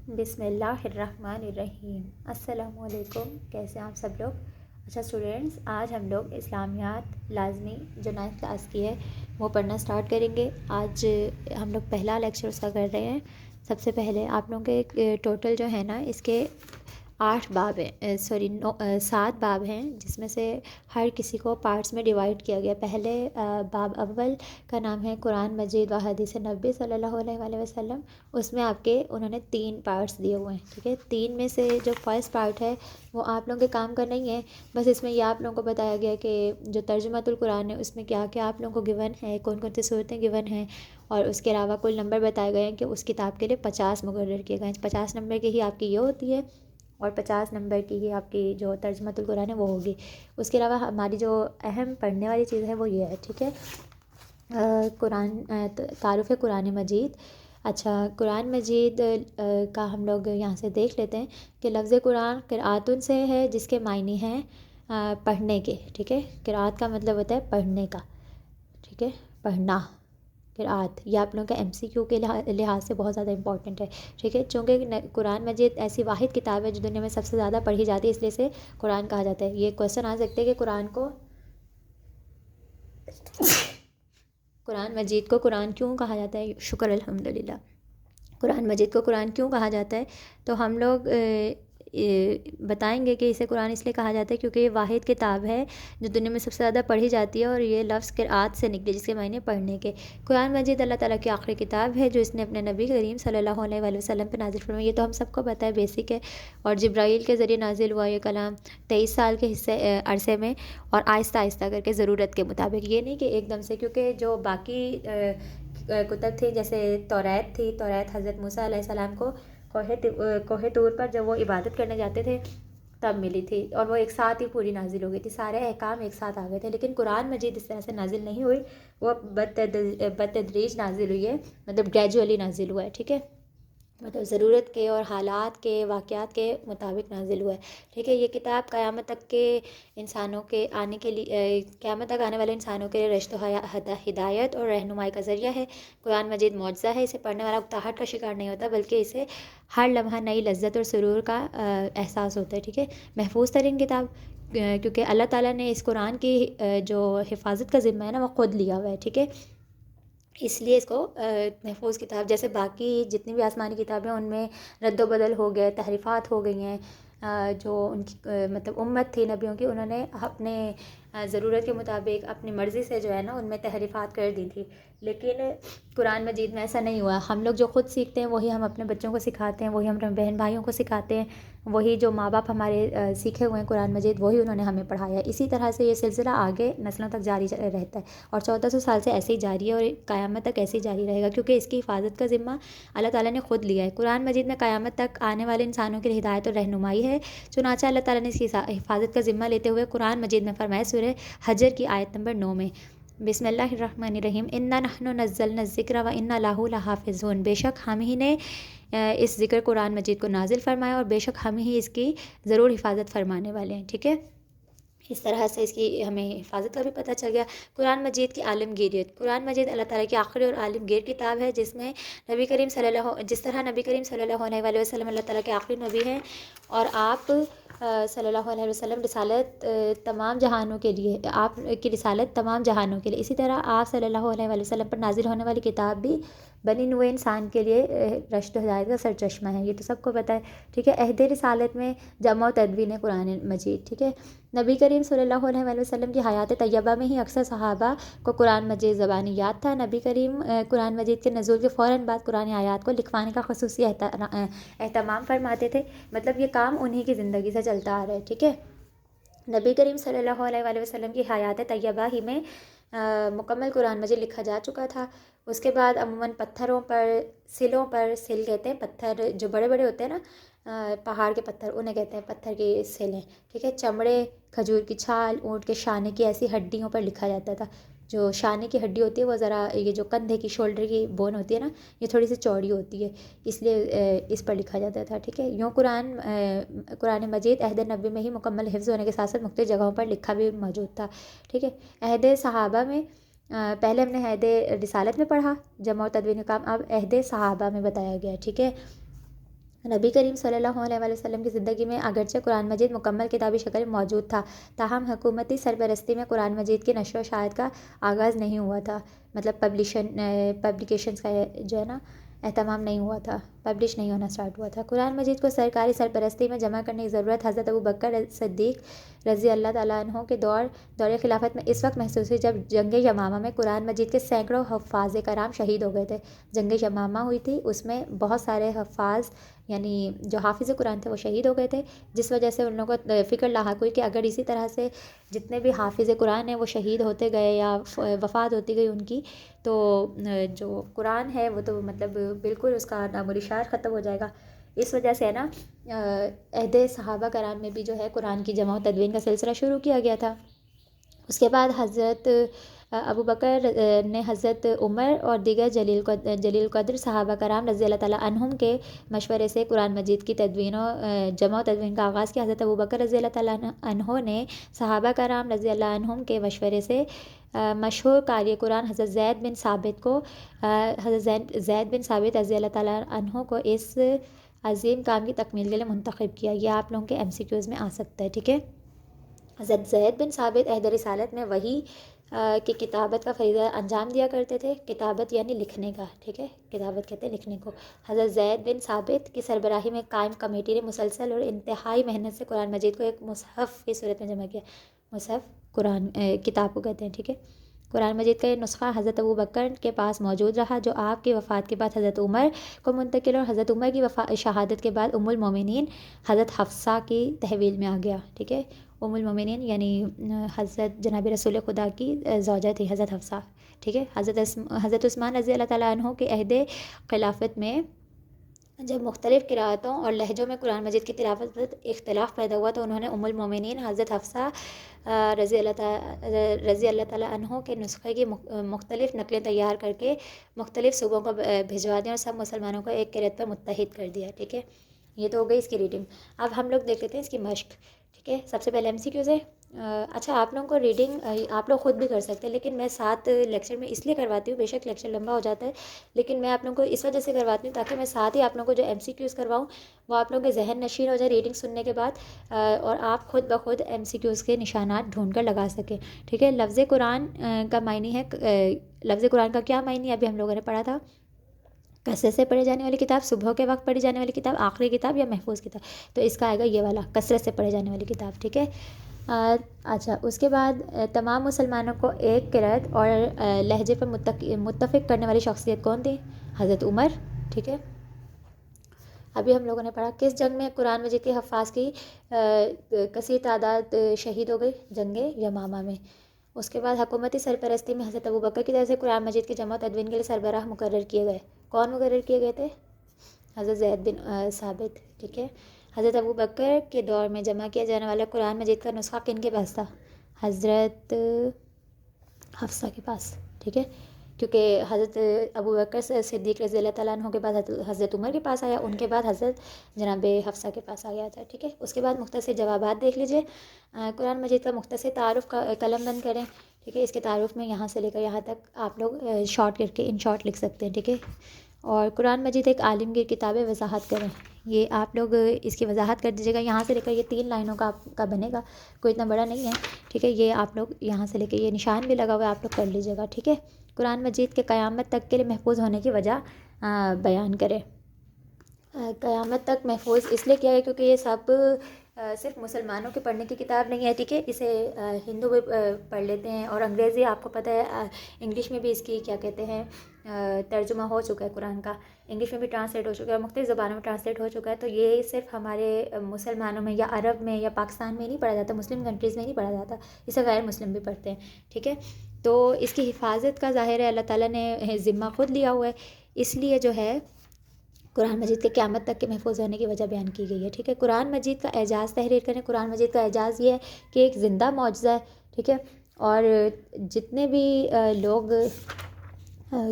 بسم اللہ الرحمن الرحیم۔ السلام علیکم، کیسے ہیں آپ سب لوگ؟ اچھا اسٹوڈینٹس، آج ہم لوگ اسلامیات لازمی جو 9th کلاس کی ہے وہ پڑھنا سٹارٹ کریں گے۔ آج ہم لوگ پہلا لیکچر اس کا کر رہے ہیں۔ سب سے پہلے آپ لوگوں کے ٹوٹل جو ہے نا اس کے 8 باب ہیں، 7 باب ہیں، جس میں سے ہر کسی کو پارٹس میں ڈیوائڈ کیا گیا۔ پہلے باب اول کا نام ہے قرآن مجید و حدیث نبی صلی اللہ علیہ وآلہ وسلم۔ اس میں آپ کے انہوں نے 3 پارٹس دیے ہوئے ہیں، ٹھیک ہے۔ 3 میں سے جو فرسٹ پارٹ ہے وہ آپ لوگوں کے کام کا نہیں ہے، بس اس میں یہ آپ لوگوں کو بتایا گیا کہ جو ترجمۃ القرآن ہے اس میں کیا کیا آپ لوگوں کو گیون ہے، کون کون سی صورتیں گیون ہیں، اور اس کے علاوہ کل نمبر بتائے گئے ہیں کہ اس کتاب کے لیے 50 مقرر کیے گئے ہیں۔ 50 نمبر کی ہی آپ کی یہ ہوتی ہے، اور 50 نمبر کی ہی آپ کی جو ترجمۃ القرآن ہے وہ ہوگی۔ اس کے علاوہ ہماری جو اہم پڑھنے والی چیز ہے وہ یہ ہے، ٹھیک ہے۔ قرآن تعارف قرآن مجید۔ اچھا، قرآن مجید کا ہم لوگ یہاں سے دیکھ لیتے ہیں کہ لفظ قرآن قرآتن سے ہے، جس کے معنی ہیں پڑھنے کے، ٹھیک ہے۔ قرآت کا مطلب ہوتا ہے پڑھنے کا، ٹھیک ہے، پڑھنا۔ قرآت یہ آپ لوگوں کا MCQ کے لحاظ سے بہت زیادہ امپورٹنٹ ہے، ٹھیک ہے، چونکہ قرآن مجید ایسی واحد کتاب ہے جو دنیا میں سب سے زیادہ پڑھی جاتی ہے، اس لیے اسے قرآن کہا جاتا ہے۔ یہ کویسچن آ سکتے ہیں کہ قرآن مجید کو قرآن کیوں کہا جاتا ہے؟ شکر الحمدللہ۔ قرآن مجید کو قرآن کیوں کہا جاتا ہے؟ تو ہم لوگ بتائیں گے کہ اسے قرآن اس لیے کہا جاتا ہے کیونکہ یہ واحد کتاب ہے جو دنیا میں سب سے زیادہ پڑھی جاتی ہے، اور یہ لفظ قرآت سے نکلی، جس کے معنی پڑھنے کے۔ قرآن مجید اللہ تعالیٰ کی آخری کتاب ہے جو اس نے اپنے نبی کریم صلی اللہ علیہ وآلہ وسلم پہ نازل فرمائی۔ یہ تو ہم سب کو پتہ ہے، بیسک ہے، اور جبرائیل کے ذریعے نازل ہوا یہ کلام 23 سال کے عرصے میں، اور آہستہ آہستہ کر کے ضرورت کے مطابق، یہ نہیں کہ ایک دم سے، کیونکہ جو باقی کتب تھی جیسے توریت تھی، توریت حضرت موسیٰ علیہ السلام کو کوہ طور پر جب وہ عبادت کرنے جاتے تھے تب ملی تھی، اور وہ ایک ساتھ ہی پوری نازل ہو گئی تھی، سارے احکام ایک ساتھ آ گئے تھے۔ لیکن قرآن مجید اس طرح سے نازل نہیں ہوئی، وہ بتدریج نازل ہوئی ہے، مطلب گریجولی نازل ہوا ہے، ٹھیک ہے، مطلب ضرورت کے اور حالات کے واقعات کے مطابق نازل ہوا ہے، ٹھیک ہے۔ یہ کتاب قیامت تک کے انسانوں کے آنے کے لیے، قیامت تک آنے والے انسانوں کے لیے رشد و ہدایت اور رہنمائی کا ذریعہ ہے۔ قرآن مجید معجزہ ہے، اسے پڑھنے والا اکتاہٹ کا شکار نہیں ہوتا، بلکہ اسے ہر لمحہ نئی لذت اور سرور کا احساس ہوتا ہے، ٹھیک ہے۔ محفوظ ترین کتاب، کیونکہ اللہ تعالیٰ نے اس قرآن کی جو حفاظت کا ذمہ ہے نا وہ خود لیا ہوا ہے، ٹھیک ہے، اس لیے اس کو محفوظ کتاب، جیسے باقی جتنی بھی آسمانی کتابیں ان میں رد و بدل ہو گئے، تحریفات ہو گئی ہیں، جو ان کی مطلب امت تھی نبیوں کی، انہوں نے اپنے ضرورت کے مطابق اپنی مرضی سے جو ہے نا ان میں تحریفات کر دی تھی، لیکن قرآن مجید میں ایسا نہیں ہوا۔ ہم لوگ جو خود سیکھتے ہیں وہی ہم اپنے بچوں کو سکھاتے ہیں، وہی ہم اپنے بہن بھائیوں کو سکھاتے ہیں، وہی جو ماں باپ ہمارے سیکھے ہوئے ہیں قرآن مجید وہی انہوں نے ہمیں پڑھایا ہے۔ اسی طرح سے یہ سلسلہ آگے نسلوں تک جاری رہتا ہے، اور 1400 سال سے ایسے ہی جاری ہے، اور قیامت تک ایسے ہی جاری رہے گا، کیونکہ اس کی حفاظت کا ذمہ اللہ تعالیٰ نے خود لیا ہے۔ قرآن مجید میں قیامت تک آنے والے انسانوں کی ہدایت اور رہنمائی ہے، چنانچہ اللہ تعالیٰ نے اس کی حفاظت کا ذمہ لیتے ہوئے قرآن مجید میں فرمایا، سورہ حجر کی آیت نمبر 9 میں، بسم اللہ الرحمن الرحیم، انا نحن نزلنا الذکر و انا لہ لحافظون، بے شک ہم ہی نے اس ذکر قرآن مجید کو نازل فرمایا، اور بے شک ہم ہی اس کی ضرور حفاظت فرمانے والے ہیں، ٹھیک ہے۔ اس طرح سے اس کی ہمیں حفاظت کا بھی پتہ چل گیا۔ قرآن مجید کی عالمگیریت، قرآن مجید اللہ تعالیٰ کی آخری اور عالمگیر کتاب ہے، جس میں جس طرح نبی کریم صلی اللہ علیہ وآلہ وسلم اللہ تعالیٰ کے آخری نبی ہیں، اور آپ صلی اللہ علیہ وسلم رسالت تمام جہانوں کے لیے، آپ کی رسالت تمام جہانوں کے لیے، اسی طرح آپ صلی اللہ علیہ وآلہ وسلم پر نازل ہونے والی کتاب بھی بنی نوع انسان کے لیے رشد و ہدایت کا سرچشمہ ہے، یہ تو سب کو پتہ ہے، ٹھیک ہے۔ عہد رسالت میں جمع و تدوین قرآن مجید، ٹھیک ہے۔ نبی کریم صلی اللہ علیہ وآلہ وسلم کی حیات طیبہ میں ہی اکثر صحابہ کو قرآن مجید زبانی یاد تھا۔ نبی کریم قرآن مجید کے نزول کے فوراً بعد قرآن آیات کو لکھوانے کا خصوصی اہتمام فرماتے تھے، مطلب یہ کام انہی کی زندگی سے چلتا آ رہا ہے، ٹھیک ہے۔ نبی کریم صلی اللہ علیہ وآلہ وسلم کی حیات طیبہ ہی میں مکمل قرآن مجید لکھا جا چکا تھا۔ اس کے بعد عموماً پتھروں پر، سلوں پر، سل کہتے ہیں پتھر جو بڑے بڑے ہوتے ہیں نا، پہاڑ کے پتھر، انہیں کہتے ہیں پتھر کی سلیں، ٹھیک ہے۔ چمڑے، کھجور کی چھال، اونٹ کے شانے کی ایسی ہڈیوں پر لکھا جاتا تھا۔ جو شانے کی ہڈی ہوتی ہے وہ ذرا، یہ جو کندھے کی شولڈر کی بون ہوتی ہے نا، یہ تھوڑی سی چوڑی ہوتی ہے، اس لیے اس پر لکھا جاتا تھا، ٹھیک ہے۔ یوں قرآن مجید عہد نبی میں ہی مکمل حفظ ہونے کے ساتھ ساتھ مختلف جگہوں پر لکھا بھی موجود تھا، ٹھیک ہے۔ عہد صحابہ میں پہلے ہم نے عہد رسالت میں پڑھا جمع و تدوین کا کام، اب عہد صحابہ میں بتایا گیا، ٹھیک ہے۔ نبی کریم صلی اللہ علیہ وآلہ وسلم کی زندگی میں اگرچہ قرآن مجید مکمل کتابی شکل میں موجود تھا، تاہم حکومتی سرپرستی میں قرآن مجید کی نشر و اشاعت کا آغاز نہیں ہوا تھا، مطلب پبلیکیشنز کا جو ہے نا اہتمام نہیں ہوا تھا، پبلش نہیں ہونا سٹارٹ ہوا تھا۔ قرآن مجید کو سرکاری سرپرستی میں جمع کرنے کی ضرورت حضرت ابوبکر صدیق رضی اللہ تعالیٰ عنہ کے دور خلافت میں اس وقت محسوس ہوئی جب جنگ یمامہ میں قرآن مجید کے سینکڑوں حفاظ کرام شہید ہو گئے تھے۔ جنگ یمامہ ہوئی تھی، اس میں بہت سارے حفاظ یعنی جو حافظ قرآن تھے وہ شہید ہو گئے تھے، جس وجہ سے ان لوگوں کو فکر لاحق ہوئی کہ اگر اسی طرح سے جتنے بھی حافظ قرآن ہیں وہ شہید ہوتے گئے یا وفات ہوتی گئی ان کی، تو جو قرآن ہے وہ تو مطلب بالکل اس کا نام و نشان ختم ہو جائے گا۔ اس وجہ سے ہے نا عہد صحابہ کرام میں بھی جو ہے قرآن کی جمع و تدوین کا سلسلہ شروع کیا گیا تھا۔ اس کے بعد حضرت ابوبکر نے حضرت عمر اور دیگر جلیل قدر صحابہ کرام رضی اللہ تعالیٰ عنہم کے مشورے سے قرآن مجید کی تدوین و جمع و تدوین کا آغاز کیا۔ حضرت ابوبکر رضی اللہ تعالیٰ عنہ نے صحابہ کرام رضی اللہ عنہم کے مشورے سے مشہور قاری قرآن حضرت زید بن ثابت رضی اللہ تعالیٰ عنہ کو اس عظیم کام کی تکمیل کے لیے منتخب کیا۔ یہ آپ لوگوں کے ایم سی کیوز میں آ سکتا ہے، ٹھیک ہے۔ حضرت زید بن ثابت عہد رسالت میں وحی کی کتابت کا فریضہ انجام دیا کرتے تھے۔ کتابت یعنی لکھنے کا، ٹھیک ہے، کتابت کہتے ہیں لکھنے کو۔ حضرت زید بن ثابت کی سربراہی میں قائم کمیٹی نے مسلسل اور انتہائی محنت سے قرآن مجید کو ایک مصحف کی صورت میں جمع کیا۔ مصحف قرآن کتاب کو کہتے ہیں، ٹھیک ہے۔ قرآن مجید کا یہ نسخہ حضرت ابوبکر کے پاس موجود رہا، جو آپ کی وفات کے بعد حضرت عمر کو منتقل، اور حضرت عمر کی شہادت کے بعد ام المومنین حضرت حفصہ کی تحویل میں آ گیا، ٹھیک ہے۔ ام المومنین یعنی حضرت جناب رسول خدا کی زوجہ تھی حضرت حفصہ، ٹھیک ہے۔ حضرت عثمان رضی اللہ تعالیٰ عنہ کے عہد خلافت میں جب مختلف قراءتوں اور لہجوں میں قرآن مجید کی تلاوت پر اختلاف پیدا ہوا تو انہوں نے ام المومنین حضرت حفصہ رضی اللہ تعالیٰ عنہ کے نسخے کی مختلف نقلیں تیار کر کے مختلف صوبوں کو بھجوا دیں اور سب مسلمانوں کو ایک قرأت پر متحد کر دیا، ٹھیک ہے۔ یہ تو ہو گئی اس کی ریڈنگ۔ اب ہم لوگ دیکھ لیتے ہیں اس کی مشق، ٹھیک ہے۔ سب سے پہلے ایم سی کیوز ہے۔ اچھا، آپ لوگوں کو ریڈنگ آپ لوگ خود بھی کر سکتے ہیں، لیکن میں ساتھ لیکچر میں اس لیے کرواتی ہوں، بے شک لیکچر لمبا ہو جاتا ہے، لیکن میں آپ لوگوں کو اس وجہ سے کرواتی ہوں تاکہ میں ساتھ ہی آپ لوگوں کو جو ایم سی کیوز کرواؤں وہ آپ لوگوں کے ذہن نشین ہو جائے ریڈنگ سننے کے بعد، اور آپ خود بخود ایم سی کیوز کے نشانات ڈھونڈ کر لگا سکیں، ٹھیک ہے۔ لفظ قرآن کا معنی ہے، لفظ قرآن کا کیا معنی ہے ابھی ہم لوگوں نے پڑھا تھا؟ کثرت سے پڑھے جانے والی کتاب، صبح کے وقت پڑھی جانے والی کتاب، آخری کتاب یا محفوظ کتاب، تو اس کا آئے گا یہ والا کثرت سے پڑھے جانے والی کتاب، ٹھیک ہے۔ اچھا، اس کے بعد تمام مسلمانوں کو ایک قرأت اور لہجے پر متفق کرنے والی شخصیت کون تھی؟ حضرت عمر، ٹھیک ہے۔ ابھی ہم لوگوں نے پڑھا کس جنگ میں قرآن مجید کے حفاظ کی کثیر تعداد شہید ہو گئی؟ جنگ یمامہ میں۔ اس کے بعد حکومتی سرپرستی میں حضرت ابوبکر کی طرف سے قرآن مجید کی جمع و تدوین کے لیے سربراہ مقرر کیے گئے۔ کون مقرر کیے گئے تھے؟ حضرت زید بن ثابت، ٹھیک ہے۔ حضرت ابوبکر کے دور میں جمع کیا جانے والا قرآن مجید کا نسخہ کن کے پاس تھا؟ حضرت حفصہ کے پاس، ٹھیک ہے، کیونکہ حضرت ابوبکر صدیق رضی اللہ تعالیٰ عنہ کے بعد حضرت عمر کے پاس آیا، ان کے بعد حضرت جناب حفصہ کے پاس آ گیا تھا، ٹھیک ہے۔ اس کے بعد مختصر جوابات دیکھ لیجئے۔ قرآن مجید کا مختصر تعارف کا قلم بند کریں، ٹھیک ہے۔ اس کے تعارف میں یہاں سے لے کر یہاں تک آپ لوگ شارٹ کر کے ان شارٹ لکھ سکتے ہیں، ٹھیک ہے۔ اور قرآن مجید ایک عالمگیر کتاب ہے، وضاحت کریں، یہ آپ لوگ اس کی وضاحت کر دیجیے گا۔ یہاں سے لے کر یہ 3 لائنوں کا آپ کا بنے گا، کوئی اتنا بڑا نہیں ہے، ٹھیک ہے۔ یہ آپ لوگ یہاں سے لے کے یہ نشان بھی لگا ہوا ہے، آپ لوگ کر لیجیے گا، ٹھیک ہے۔ قرآن مجید کے قیامت تک کے لیے محفوظ ہونے کی وجہ بیان کریں۔ قیامت تک محفوظ اس لیے کیا ہے کیونکہ یہ سب صرف مسلمانوں کے پڑھنے کی کتاب نہیں ہے، ٹھیک ہے۔ اسے ہندو بھی پڑھ لیتے ہیں، اور انگریزی آپ کو پتہ ہے انگلش میں بھی اس کی کیا کہتے ہیں ترجمہ ہو چکا ہے قرآن کا، انگلش میں بھی ٹرانسلیٹ ہو چکا ہے، مختلف زبانوں میں ٹرانسلیٹ ہو چکا ہے۔ تو یہ صرف ہمارے مسلمانوں میں یا عرب میں یا پاکستان میں نہیں پڑھا جاتا، مسلم کنٹریز میں نہیں پڑھا جاتا، اسے غیر مسلم بھی پڑھتے ہیں، ٹھیک ہے۔ تو اس کی حفاظت کا ظاہر ہے اللہ تعالیٰ نے ذمہ خود لیا ہوا ہے، اس لیے جو ہے قرآن مجید کے قیامت تک کے محفوظ ہونے کی وجہ بیان کی گئی ہے، ٹھیک ہے۔ قرآن مجید کا اعجاز تحریر کریں۔ قرآن مجید کا اعجاز یہ ہے کہ ایک زندہ معجزہ ہے، ٹھیک ہے، اور جتنے بھی لوگ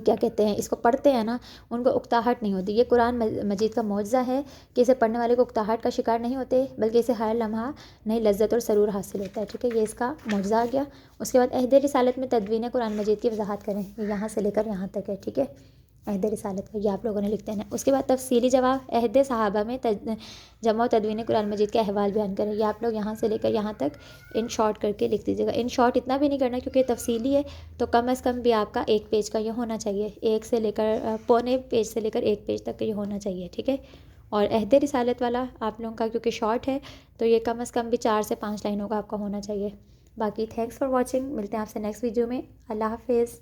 کیا کہتے ہیں اس کو پڑھتے ہیں نا، ان کو اکتاہٹ نہیں ہوتی۔ یہ قرآن مجید کا معجزہ ہے کہ اسے پڑھنے والے کو اکتاہٹ کا شکار نہیں ہوتے، بلکہ اسے ہر لمحہ نئی لذت اور سرور حاصل ہوتا ہے، ٹھیک ہے۔ یہ اس کا معجزہ آ گیا۔ اس کے بعد عہد رسالت میں تدوین قرآن مجید کی وضاحت کریں، یہ یہاں سے لے کر یہاں تک ہے، ٹھیک ہے۔ عہد رسالت کا، یہ آپ لوگوں نے لکھ دینا ہے۔ اس کے بعد تفصیلی جواب عہد صحابہ میں جمع و تدوین قرآن مجید کے احوال بیان کریں، یہ آپ لوگ یہاں سے لے کر یہاں تک ان شارٹ کر کے لکھ دیجیے گا۔ ان شارٹ اتنا بھی نہیں کرنا کیونکہ یہ تفصیلی ہے، تو کم از کم بھی آپ کا 1 پیج کا یہ ہونا چاہیے، 1 سے لے کر پونے پیج سے لے کر 1 پیج تک کا یہ ہونا چاہیے، ٹھیک ہے۔ اور عہد رسالت والا آپ لوگوں کا کیونکہ شارٹ ہے تو یہ کم از کم بھی 4 سے 5 لائنوں کا آپ کا ہونا چاہیے۔ باقی تھینکس فار واچنگ، ملتے ہیں آپ سے نیکسٹ ویڈیو میں، اللہ حافظ۔